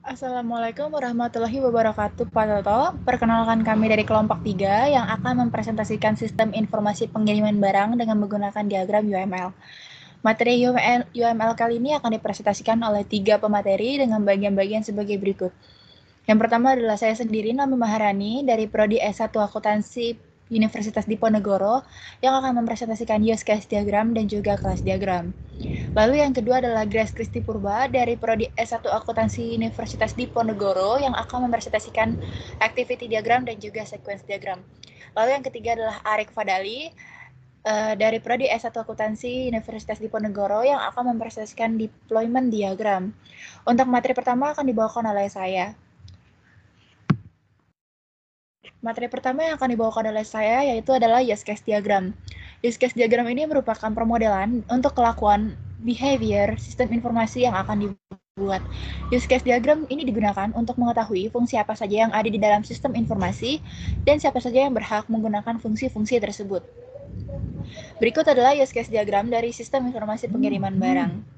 Assalamualaikum warahmatullahi wabarakatuh, Pak Toto. Perkenalkan kami dari kelompok 3 yang akan mempresentasikan sistem informasi pengiriman barang dengan menggunakan diagram UML. Materi UML kali ini akan dipresentasikan oleh 3 pemateri dengan bagian-bagian sebagai berikut. Yang pertama adalah saya sendiri, Nami Maharani, dari Prodi S1 Akuntansi Universitas Diponegoro, yang akan mempresentasikan use case diagram dan juga kelas diagram. Lalu yang kedua adalah Grace Kristi Purba dari Prodi S1 Akuntansi Universitas Diponegoro yang akan mempresentasikan activity diagram dan juga sequence diagram. Lalu yang ketiga adalah Arik Fadali dari Prodi S1 Akuntansi Universitas Diponegoro yang akan mempresentasikan deployment diagram. Untuk materi pertama akan dibawakan oleh saya. Materi pertama yang akan dibawakan oleh saya yaitu adalah use case diagram. Use case diagram ini merupakan permodelan untuk kelakuan behavior sistem informasi yang akan dibuat. Use case diagram ini digunakan untuk mengetahui fungsi apa saja yang ada di dalam sistem informasi dan siapa saja yang berhak menggunakan fungsi-fungsi tersebut. Berikut adalah use case diagram dari sistem informasi pengiriman barang.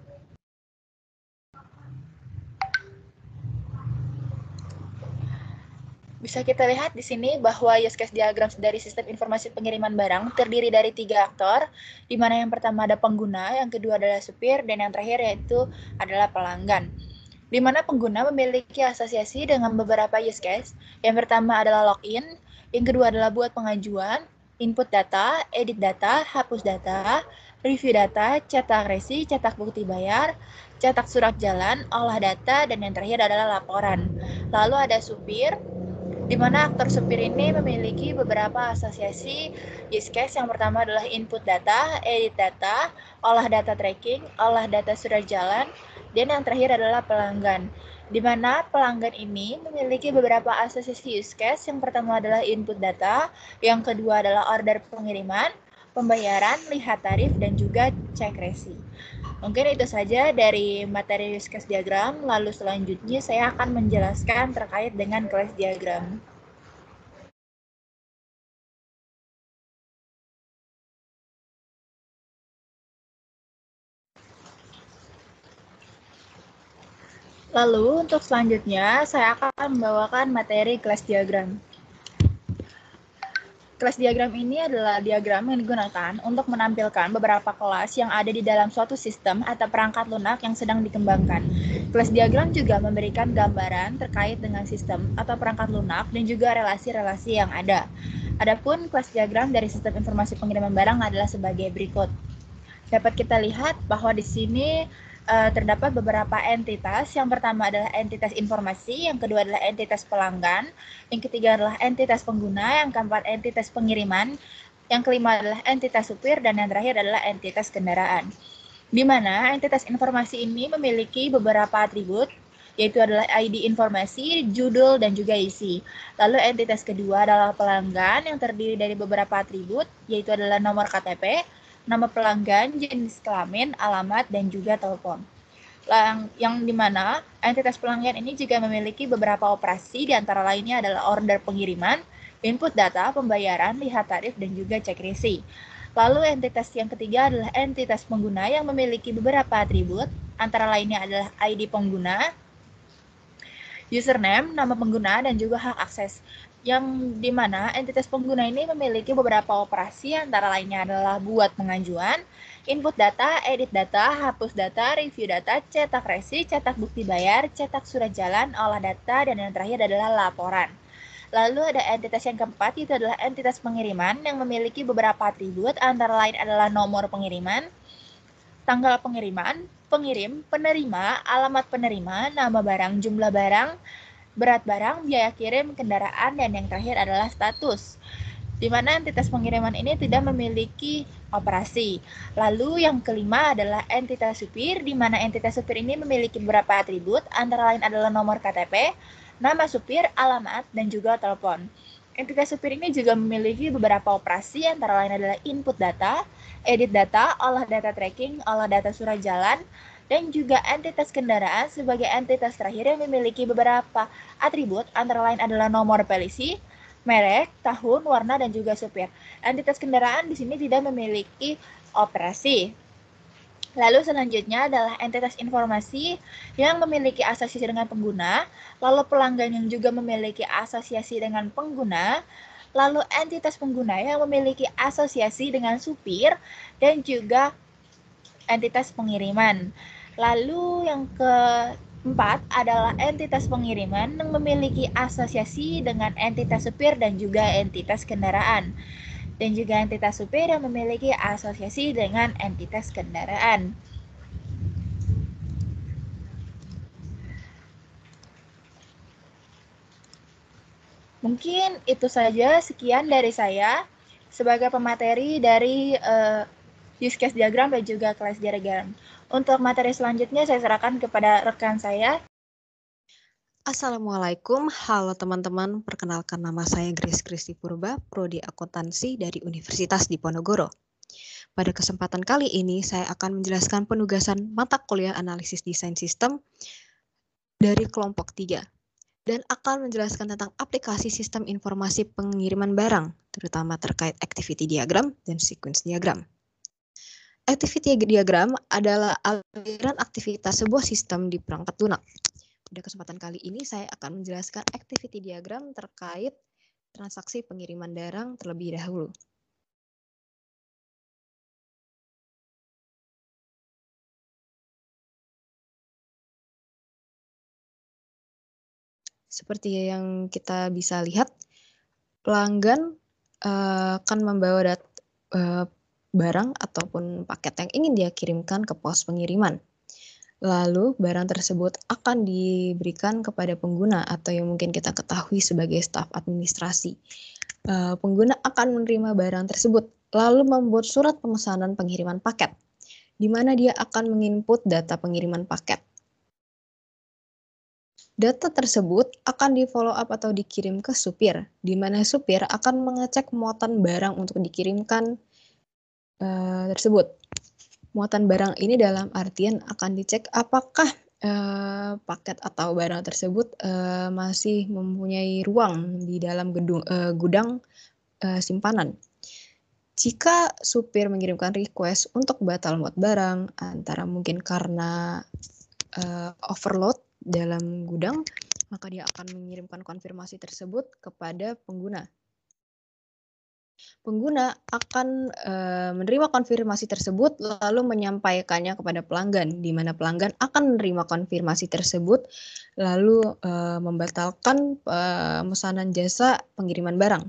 Bisa kita lihat di sini bahwa use case diagram dari sistem informasi pengiriman barang terdiri dari 3 aktor, di mana yang pertama ada pengguna, yang kedua adalah supir, dan yang terakhir yaitu adalah pelanggan. Di mana pengguna memiliki asosiasi dengan beberapa use case. Yang pertama adalah login, yang kedua adalah buat pengajuan, input data, edit data, hapus data, review data, cetak resi, cetak bukti bayar, cetak surat jalan, olah data, dan yang terakhir adalah laporan. Lalu ada supir, di mana aktor supir ini memiliki beberapa asosiasi use case. Yang pertama adalah input data, edit data, olah data tracking, olah data surat jalan, dan yang terakhir adalah pelanggan. Di mana pelanggan ini memiliki beberapa asosiasi use case. Yang pertama adalah input data, yang kedua adalah order pengiriman, pembayaran, lihat tarif, dan juga cek resi. Mungkin itu saja dari materi use case diagram, lalu selanjutnya saya akan menjelaskan terkait dengan kelas diagram. Lalu untuk selanjutnya saya akan membawakan materi kelas diagram. Kelas diagram ini adalah diagram yang digunakan untuk menampilkan beberapa kelas yang ada di dalam suatu sistem atau perangkat lunak yang sedang dikembangkan. Kelas diagram juga memberikan gambaran terkait dengan sistem atau perangkat lunak dan juga relasi-relasi yang ada. Adapun kelas diagram dari sistem informasi pengiriman barang adalah sebagai berikut. Dapat kita lihat bahwa di sini terdapat beberapa entitas. Yang pertama adalah entitas informasi, yang kedua adalah entitas pelanggan, yang ketiga adalah entitas pengguna, yang keempat entitas pengiriman, yang kelima adalah entitas supir, dan yang terakhir adalah entitas kendaraan. Di mana entitas informasi ini memiliki beberapa atribut, yaitu adalah ID informasi, judul, dan juga isi. Lalu entitas kedua adalah pelanggan yang terdiri dari beberapa atribut, yaitu adalah nomor KTP, nama pelanggan, jenis kelamin, alamat, dan juga telepon. Yang dimana entitas pelanggan ini juga memiliki beberapa operasi, di antara lainnya adalah order pengiriman, input data, pembayaran, lihat tarif, dan juga cek resi. Lalu entitas yang ketiga adalah entitas pengguna yang memiliki beberapa atribut, antara lainnya adalah ID pengguna, username, nama pengguna, dan juga hak akses. Yang dimana entitas pengguna ini memiliki beberapa operasi, antara lainnya adalah buat pengajuan, input data, edit data, hapus data, review data, cetak resi, cetak bukti bayar, cetak surat jalan, olah data, dan yang terakhir adalah laporan. Lalu ada entitas yang keempat, itu adalah entitas pengiriman yang memiliki beberapa atribut, antara lain adalah nomor pengiriman, tanggal pengiriman, pengirim, penerima, alamat penerima, nama barang, jumlah barang, berat barang, biaya kirim, kendaraan, dan yang terakhir adalah status, di mana entitas pengiriman ini tidak memiliki operasi. Lalu yang kelima adalah entitas supir, di mana entitas supir ini memiliki beberapa atribut, antara lain adalah nomor KTP, nama supir, alamat, dan juga telepon. Entitas supir ini juga memiliki beberapa operasi, antara lain adalah input data, edit data, olah data tracking, olah data surat jalan, dan juga entitas kendaraan sebagai entitas terakhir yang memiliki beberapa atribut, antara lain adalah nomor polisi, merek, tahun, warna, dan juga supir. Entitas kendaraan di sini tidak memiliki operasi. Lalu selanjutnya adalah entitas informasi yang memiliki asosiasi dengan pengguna, lalu pelanggan yang juga memiliki asosiasi dengan pengguna, lalu entitas pengguna yang memiliki asosiasi dengan supir, dan juga entitas pengiriman. Lalu yang keempat adalah entitas pengiriman yang memiliki asosiasi dengan entitas supir dan juga entitas kendaraan. Dan juga entitas supir yang memiliki asosiasi dengan entitas kendaraan. Mungkin itu saja, sekian dari saya sebagai pemateri dari use case diagram dan juga kelas diagram. Untuk materi selanjutnya saya serahkan kepada rekan saya. Assalamualaikum, halo teman-teman. Perkenalkan, nama saya Grace Kristi Purba, Prodi Akuntansi dari Universitas Diponegoro. Pada kesempatan kali ini, saya akan menjelaskan penugasan mata kuliah analisis desain sistem dari kelompok 3 dan akan menjelaskan tentang aplikasi sistem informasi pengiriman barang, terutama terkait activity diagram dan sequence diagram. Activity diagram adalah aliran aktivitas sebuah sistem di perangkat lunak. Pada kesempatan kali ini saya akan menjelaskan activity diagram terkait transaksi pengiriman barang terlebih dahulu. Seperti yang kita bisa lihat, pelanggan akan membawa barang ataupun paket yang ingin dia kirimkan ke pos pengiriman. Lalu barang tersebut akan diberikan kepada pengguna atau yang mungkin kita ketahui sebagai staf administrasi. Pengguna akan menerima barang tersebut lalu membuat surat pemesanan pengiriman paket, di mana dia akan menginput data pengiriman paket. Data tersebut akan di-follow up atau dikirim ke supir, di mana supir akan mengecek muatan barang untuk dikirimkan tersebut. Muatan barang ini dalam artian akan dicek apakah paket atau barang tersebut masih mempunyai ruang di dalam gudang simpanan. Jika supir mengirimkan request untuk batal muat barang, antara mungkin karena overload dalam gudang, maka dia akan mengirimkan konfirmasi tersebut kepada pengguna. Pengguna akan menerima konfirmasi tersebut lalu menyampaikannya kepada pelanggan, di mana pelanggan akan menerima konfirmasi tersebut lalu membatalkan pemesanan jasa pengiriman barang.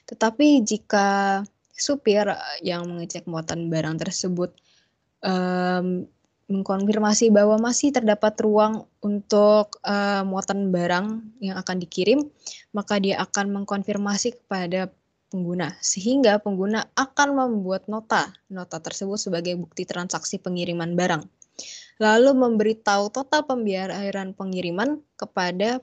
Tetapi jika supir yang mengecek muatan barang tersebut mengkonfirmasi bahwa masih terdapat ruang untuk muatan barang yang akan dikirim, maka dia akan mengkonfirmasi kepada pengguna, sehingga pengguna akan membuat nota tersebut sebagai bukti transaksi pengiriman barang. Lalu memberitahu total pembayaran pengiriman kepada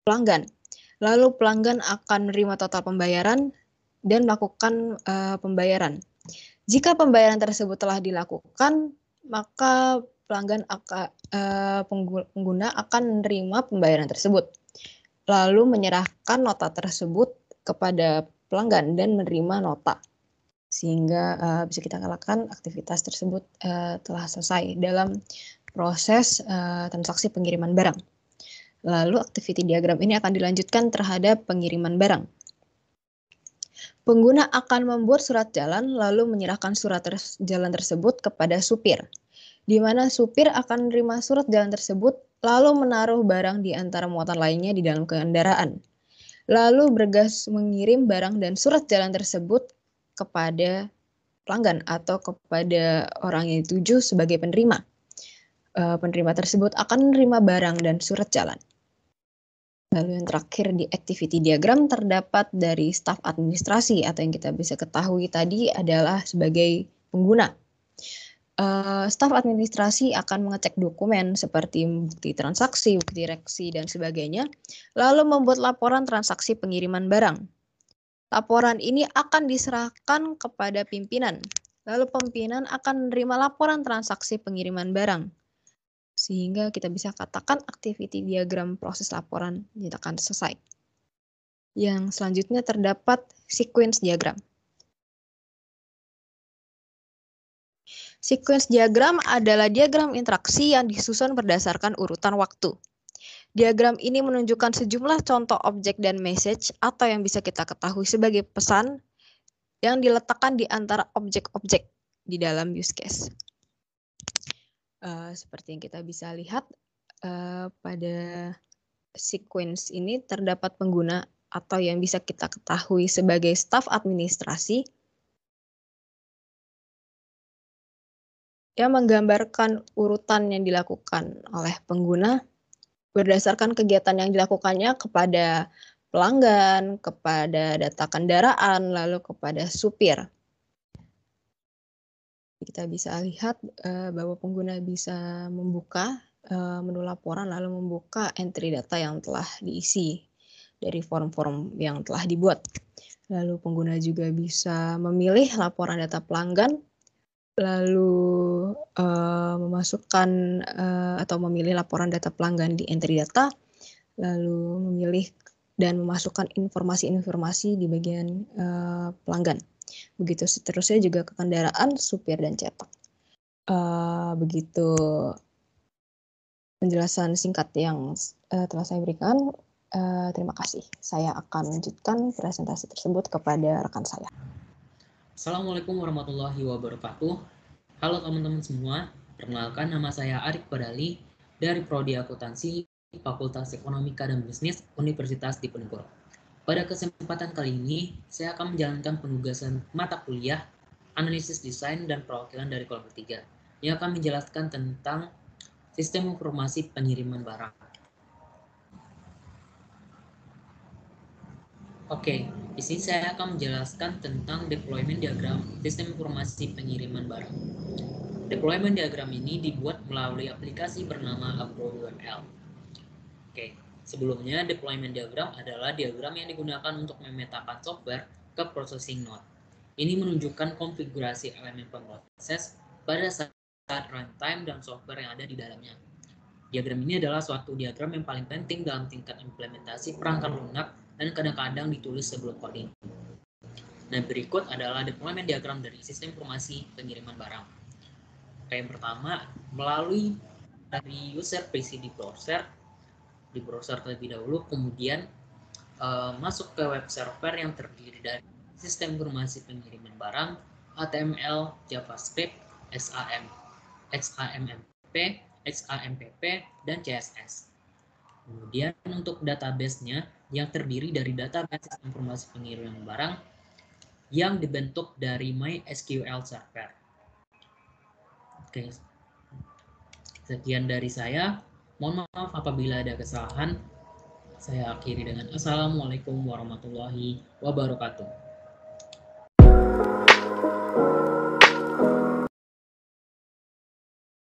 pelanggan. Lalu pelanggan akan menerima total pembayaran dan melakukan pembayaran. Jika pembayaran tersebut telah dilakukan, maka pengguna akan menerima pembayaran tersebut, lalu menyerahkan nota tersebut kepada pelanggan dan menerima nota, sehingga bisa kita katakan aktivitas tersebut telah selesai dalam proses transaksi pengiriman barang. Lalu activity diagram ini akan dilanjutkan terhadap pengiriman barang. Pengguna akan membuat surat jalan lalu menyerahkan surat jalan tersebut kepada supir, di mana supir akan menerima surat jalan tersebut lalu menaruh barang di antara muatan lainnya di dalam kendaraan. Lalu bergas mengirim barang dan surat jalan tersebut kepada pelanggan atau kepada orang yang dituju sebagai penerima. Penerima tersebut akan menerima barang dan surat jalan. Lalu yang terakhir di activity diagram terdapat dari staf administrasi atau yang kita bisa ketahui tadi adalah sebagai pengguna. Staf administrasi akan mengecek dokumen seperti bukti transaksi, bukti reksi, dan sebagainya, lalu membuat laporan transaksi pengiriman barang. Laporan ini akan diserahkan kepada pimpinan, lalu pimpinan akan menerima laporan transaksi pengiriman barang. Sehingga kita bisa katakan activity diagram proses laporan dinyatakan selesai. Yang selanjutnya terdapat sequence diagram. Sequence diagram adalah diagram interaksi yang disusun berdasarkan urutan waktu. Diagram ini menunjukkan sejumlah contoh objek dan message atau yang bisa kita ketahui sebagai pesan yang diletakkan di antara objek-objek di dalam use case. Seperti yang kita bisa lihat pada sequence ini terdapat pengguna atau yang bisa kita ketahui sebagai staf administrasi yang menggambarkan urutan yang dilakukan oleh pengguna berdasarkan kegiatan yang dilakukannya kepada pelanggan, kepada data kendaraan, lalu kepada supir. Kita bisa lihat bahwa pengguna bisa membuka menu laporan lalu membuka entry data yang telah diisi dari form-form yang telah dibuat. Lalu pengguna juga bisa memilih laporan data pelanggan, lalu memasukkan atau memilih laporan data pelanggan di entry data, lalu memilih dan memasukkan informasi-informasi di bagian pelanggan. Begitu seterusnya juga ke kendaraan, supir, dan cetak. Begitu penjelasan singkat yang telah saya berikan. Terima kasih. Saya akan lanjutkan presentasi tersebut kepada rekan saya. Assalamualaikum warahmatullahi wabarakatuh. Halo teman-teman semua, perkenalkan nama saya Arik Padali dari Prodi Akuntansi Fakultas Ekonomika dan Bisnis Universitas Diponegoro. Pada kesempatan kali ini, saya akan menjalankan penugasan mata kuliah Analisis Desain dan Perwakilan dari kelompok 3 yang akan menjelaskan tentang Sistem Informasi Pengiriman Barang. Oke, di sini saya akan menjelaskan tentang deployment diagram Sistem Informasi Pengiriman Barang. Deployment diagram ini dibuat melalui aplikasi bernama ApproUML. Oke, sebelumnya deployment diagram adalah diagram yang digunakan untuk memetakan software ke processing node. Ini menunjukkan konfigurasi elemen pemproses pada saat runtime dan software yang ada di dalamnya. Diagram ini adalah suatu diagram yang paling penting dalam tingkat implementasi perangkat lunak dan kadang-kadang ditulis sebelum coding. Dan berikut adalah deployment diagram dari sistem informasi pengiriman barang. Yang pertama, melalui dari user PC di browser terlebih dahulu, kemudian masuk ke web server yang terdiri dari sistem informasi pengiriman barang, HTML, JavaScript, XAMPP, XAMPP, dan CSS. Kemudian untuk database-nya yang terdiri dari database sistem informasi pengiriman barang yang dibentuk dari MySQL server. Oke, sekian dari saya. Mohon maaf apabila ada kesalahan. Saya akhiri dengan Assalamualaikum warahmatullahi wabarakatuh.